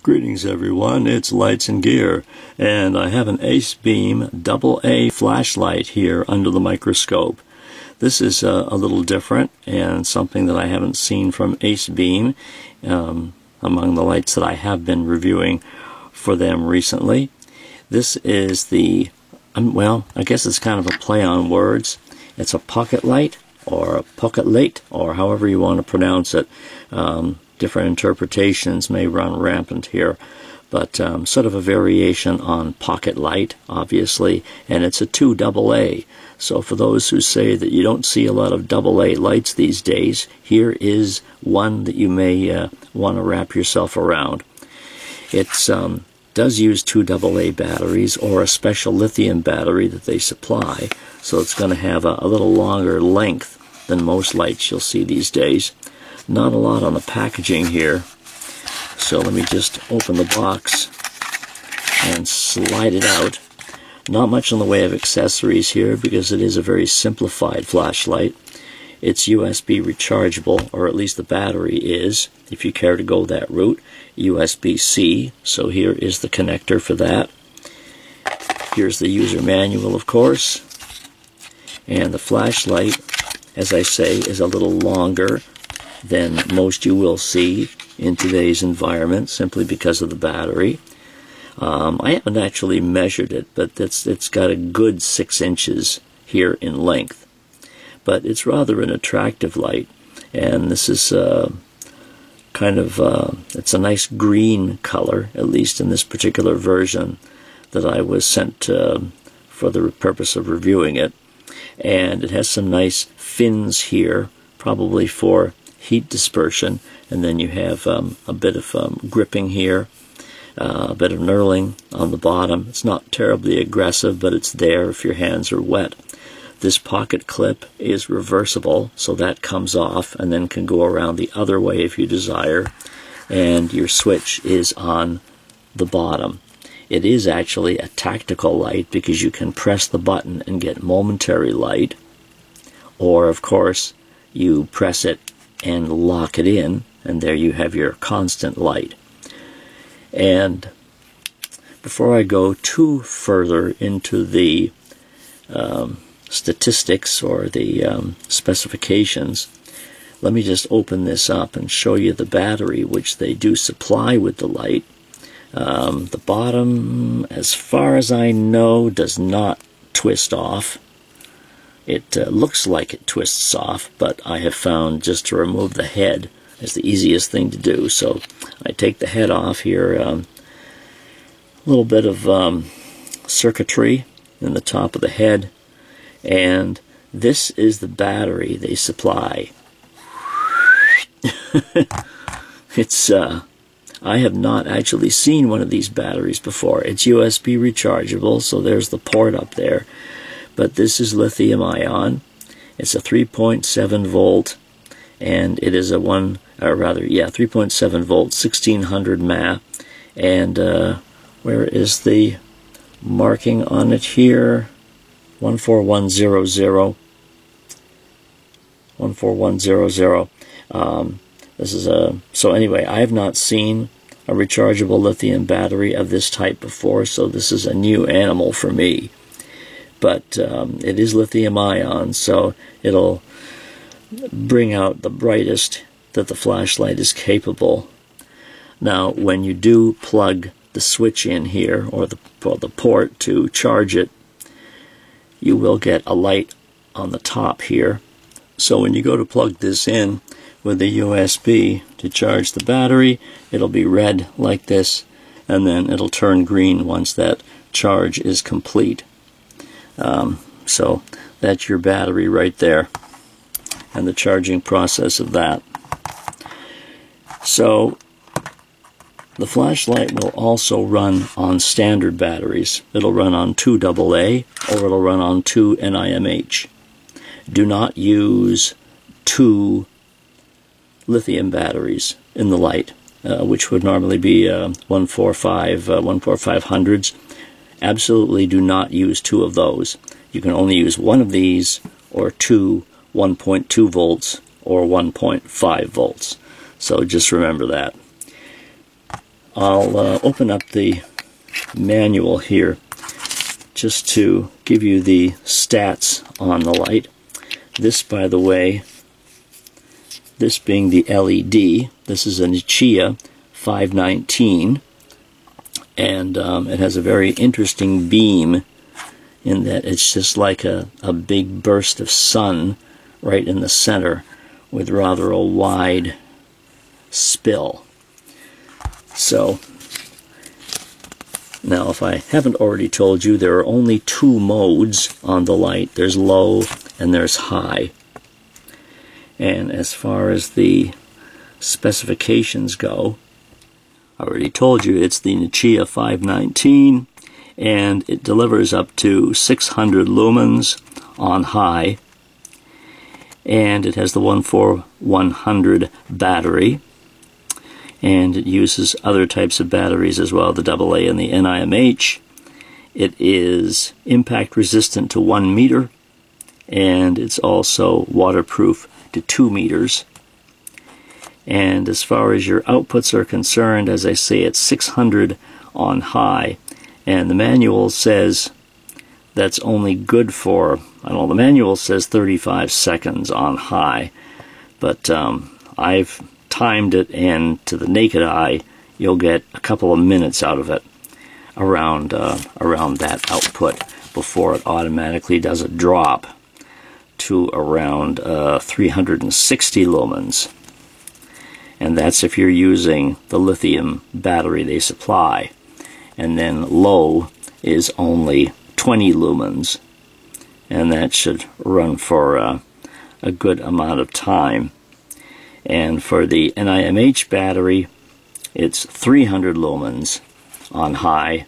Greetings everyone, it's Lights and Gear, and I have an AceBeam AA flashlight here under the microscope. This is a little different and something that I haven't seen from AceBeam among the lights that I have been reviewing for them recently. This is the, well, I guess it's kind of a play on words. It's a pocket light, or a pocket light, or however you want to pronounce it. Different interpretations may run rampant here, but sort of a variation on pocket light, obviously, and it's a 2 AA. So for those who say that you don't see a lot of AA lights these days, here is one that you may want to wrap yourself around. It does use 2 AA batteries or a special lithium battery that they supply, so it's going to have a little longer length than most lights you'll see these days. Not a lot on the packaging here, so let me just open the box and slide it out. Not much in the way of accessories here because it is a very simplified flashlight. It's USB rechargeable, or at least the battery is, if you care to go that route. USB-C, so here is the connector for that. Here's the user manual, of course, and the flashlight, as I say, is a little longer than most you will see in today's environment, simply because of the battery. I haven't actually measured it, but it's got a good 6 inches here in length. But it's rather an attractive light, and this is kind of, it's a nice green color, at least in this particular version that I was sent for the purpose of reviewing it. And it has some nice fins here, probably for heat dispersion, and then you have a bit of gripping here, a bit of knurling on the bottom. It's not terribly aggressive, but it's there if your hands are wet. This pocket clip is reversible, so that comes off and then can go around the other way if you desire, and your switch is on the bottom. It is actually a tactical light because you can press the button and get momentary light, or of course you press it and lock it in, and there you have your constant light. And before I go too further into the statistics or the specifications, let me just open this up and show you the battery which they do supply with the light. The bottom, as far as I know, does not twist off. It looks like it twists off, but I have found just to remove the head is the easiest thing to do. So I take the head off here, a little bit of circuitry in the top of the head, and this is the battery they supply. It's I have not actually seen one of these batteries before. It's USB rechargeable, so there's the port up there. But this is lithium ion. It's a 3.7 volt, and it is a 3.7 volt, 1600 mAh. And where is the marking on it here? 14100. 14100. This is a, so anyway, I have not seen a rechargeable lithium battery of this type before, so this is a new animal for me. But it is lithium ion, so it'll bring out the brightest that the flashlight is capable. Now, when you do plug the switch in here, or the port to charge it, you will get a light on the top here. So when you go to plug this in with the USB to charge the battery, it'll be red like this, and then it'll turn green once that charge is complete. So that's your battery right there, and the charging process of that. So the flashlight will also run on standard batteries. It'll run on 2 AA, or it'll run on 2 NiMH. Do not use 2 lithium batteries in the light, which would normally be 14500s. Absolutely do not use 2 of those. You can only use 1 of these, or 2 1.2 volts or 1.5 volts. So just remember that. I'll open up the manual here just to give you the stats on the light. This, by the way, this being the LED, this is a Nichia 519, and it has a very interesting beam in that it's just like a big burst of sun right in the center with rather a wide spill. So, now if I haven't already told you, there are only two modes on the light. There's low and there's high. And as far as the specifications go, I already told you it's the Nichia 519, and it delivers up to 600 lumens on high, and it has the 14100 battery, and it uses other types of batteries as well, the AA and the NIMH. It is impact resistant to 1 meter, and it's also waterproof to 2 meters. And as far as your outputs are concerned, as I say, it's 600 on high, and the manual says that's only good for, I don't know, the manual says 35 seconds on high, but I've timed it, and to the naked eye you'll get a couple of minutes out of it around that output before it automatically does a drop to around 360 lumens. And that's if you're using the lithium battery they supply. And then low is only 20 lumens, and that should run for a good amount of time. And for the NIMH battery, it's 300 lumens on high,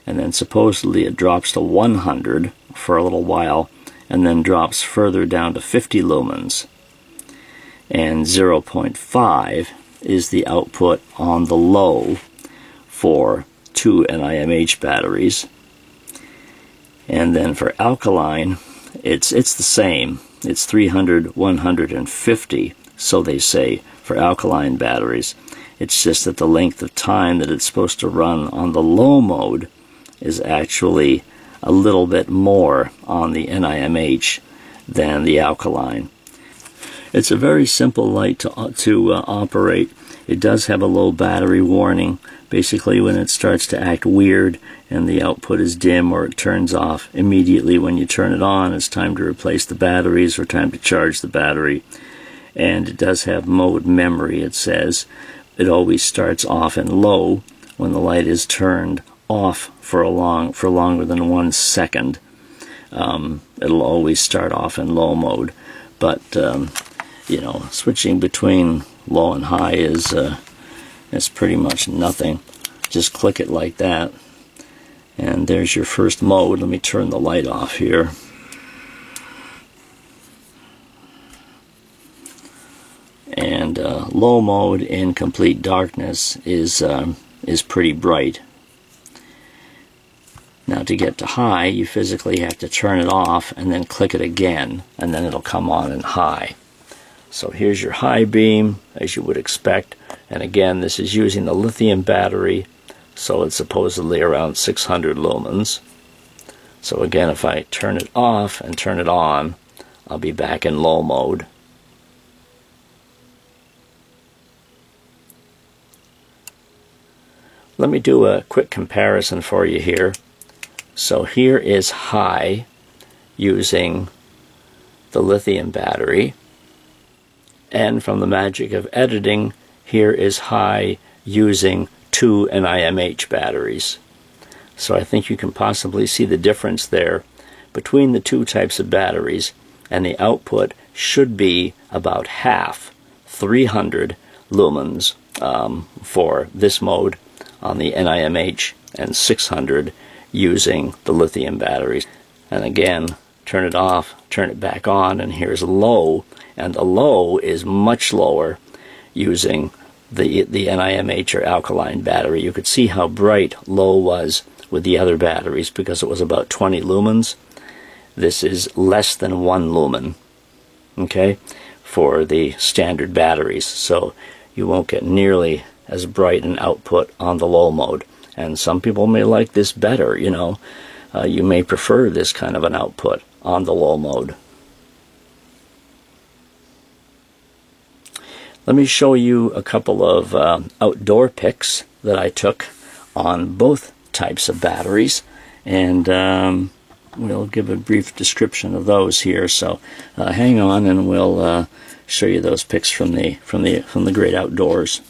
and then supposedly it drops to 100 for a little while, and then drops further down to 50 lumens. And 0.5 is the output on the low for 2 NIMH batteries. And then for alkaline, it's the same. It's 300, 150, so they say, for alkaline batteries. It's just that the length of time that it's supposed to run on the low mode is actually a little bit more on the NIMH than the alkaline. It's a very simple light to operate. It does have a low battery warning. Basically, when it starts to act weird and the output is dim or it turns off immediately when you turn it on, it's time to replace the batteries or time to charge the battery. And it does have mode memory, it says. It always starts off in low when the light is turned off for longer than 1 second. It'll always start off in low mode. But you know, switching between low and high is pretty much nothing. Just click it like that, and there's your first mode. Let me turn the light off here. And low mode in complete darkness is pretty bright. Now to get to high, you physically have to turn it off and then click it again, and then it'll come on in high. So here's your high beam, as you would expect, and again, this is using the lithium battery, so it's supposedly around 600 lumens. So again, if I turn it off and turn it on, I'll be back in low mode. Let me do a quick comparison for you here. So here is high using the lithium battery, and from the magic of editing, here is high using 2 NIMH batteries. So I think you can possibly see the difference there between the two types of batteries, and the output should be about half, 300 lumens for this mode on the NIMH, and 600 using the lithium batteries. And again, turn it off, turn it back on, and here's low, and the low is much lower using the NIMH or alkaline battery. You could see how bright low was with the other batteries because it was about 20 lumens. This is less than 1 lumen, okay, for the standard batteries, so you won't get nearly as bright an output on the low mode. And some people may like this better, you know. You may prefer this kind of an output on the low mode. Let me show you a couple of outdoor pics that I took on both types of batteries, and we'll give a brief description of those here. So hang on, and we'll show you those pics from the great outdoors.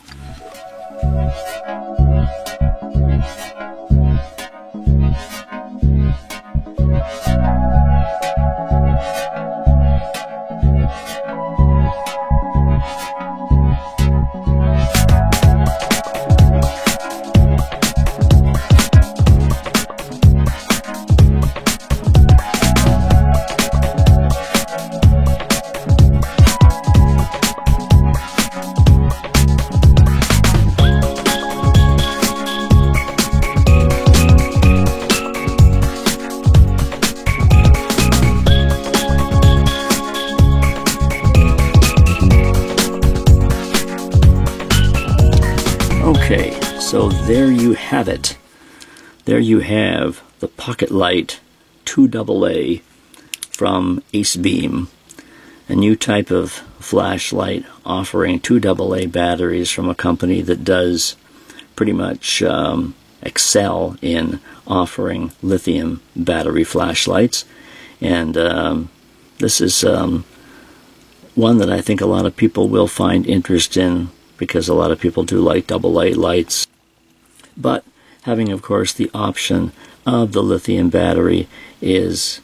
Okay, so there you have it. There you have the PocketLite 2AA from AceBeam, a new type of flashlight offering 2AA batteries from a company that does pretty much excel in offering lithium battery flashlights. And this is one that I think a lot of people will find interest in, because a lot of people do like AA lights. But having, of course, the option of the lithium battery is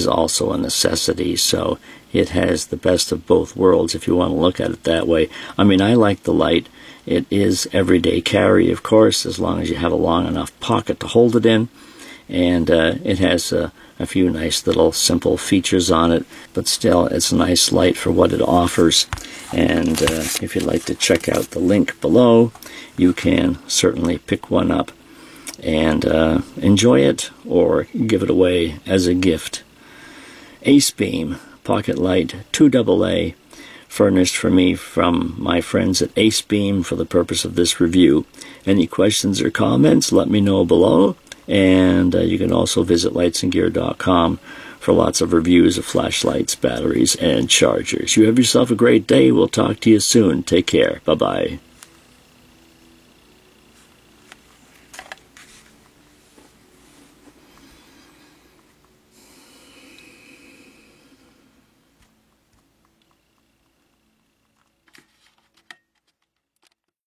also a necessity. So it has the best of both worlds, if you want to look at it that way. I mean, I like the light. It is everyday carry, of course, as long as you have a long enough pocket to hold it in. And it has a few nice little simple features on it, but still it's a nice light for what it offers. And if you'd like to check out the link below, you can certainly pick one up and enjoy it or give it away as a gift. AceBeam PocketLite 2AA, furnished for me from my friends at AceBeam for the purpose of this review. Any questions or comments, let me know below. And you can also visit lightsandgear.com for lots of reviews of flashlights, batteries, and chargers. You have yourself a great day. We'll talk to you soon. Take care. Bye-bye.